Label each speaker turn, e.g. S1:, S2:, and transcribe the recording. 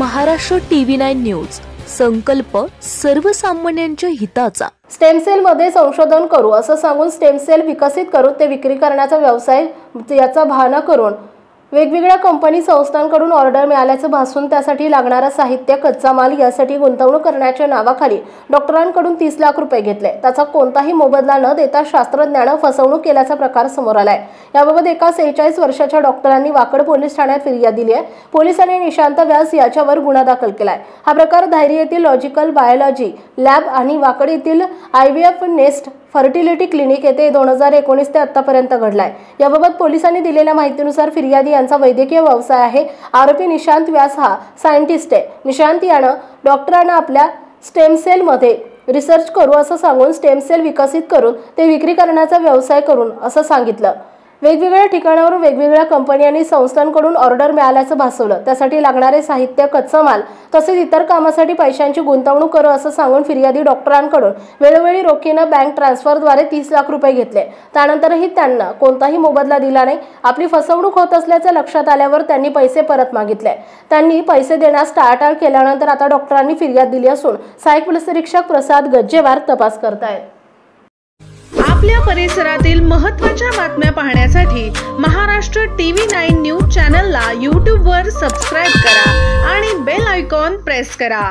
S1: Maharashtra TV9 news, संकल्प सर्वसामान्यांच्या हिताचा।
S2: स्टेम सेल मध्ये संशोधन करू असं सांगून स्टेम सेल विकसित करून ते विक्री करण्याचा व्यवसाय याचा बहाणा करून वेगवेगळ्या कंपनी संस्थांकडून ऑर्डर मिळाल्याचं भासून त्यासाठी लागणारा साहित्य, कच्चा माल यासाठी गुंतवणूक करण्याच्या नावाखाली डॉक्टरांकडून 30 लाख रुपये घेतले। त्याचा कोणताही मोबदला न देता शास्त्रज्ञानं फसवणूक केल्याचा प्रकार समोर आलाय। याबाबत एका 46 वर्षाच्या डॉक्टरांनी वाकड पोलीस ठाण्यात फिर्याद दिली आहे। पोलिसांनी निशांत व्यास याच्यावर गुन्हा दाखल केलाय। हा प्रकार धायरी येथील लॉजिकल बायोलॉजी लॅब आणि वाकड येथील IVF नेस्ट फर्टिलिटी क्लिनिक येथे 2019 ते आतापर्यंत घडलाय। याबाबत पोलिसांनी दिलेल्या माहितीनुसार फिर्यादी यांचा वैद्यकीय व्यवसाय आहे। आरोपी निशांत व्यास हा सायंटिस्ट आहे। निशांत यानं डॉक्टरांना आपल्या स्टेम सेल मध्ये रिसर्च करू असं सांगून स्टेम सेल विकसित करून ते विक्री करण्याचा व्यवसाय करून असं सांगितलं। वेगवेगळ्या ठिकाणावर वेगवेगळ्या कंपनी आणि संस्थांकडून ऑर्डर मिळाल्याचं भासवलं। त्यासाठी लागणारे साहित्य, कच्चा माल तसेच इतर कामासाठी पैशांची गुंतवणूक करू असं सांगून फिर्यादी डॉक्टरांकडून वेळोवेळी रोखीनं बँक ट्रान्सफरद्वारे 30 लाख रुपये घेतले। त्यानंतरही त्यांना कोणताही मोबदला दिला नाही। आपली फसवणूक होत असल्याचं लक्षात आल्यावर त्यांनी पैसे परत मागितले। त्यांनी पैसे देण्यास टाळाटाळ केल्यानंतर आता डॉक्टरांनी फिर्याद दिली असून सहाय्यक पोलीस निरीक्षक प्रसाद गज्जेवार तपास करतायत।
S3: आपल्या परिसरातील महत्त्वाच्या बातम्या पाहण्यासाठी महाराष्ट्र TV9 न्यूज चॅनलला YouTube वर सबस्क्राइब करा आणि बेल आयकॉन प्रेस करा।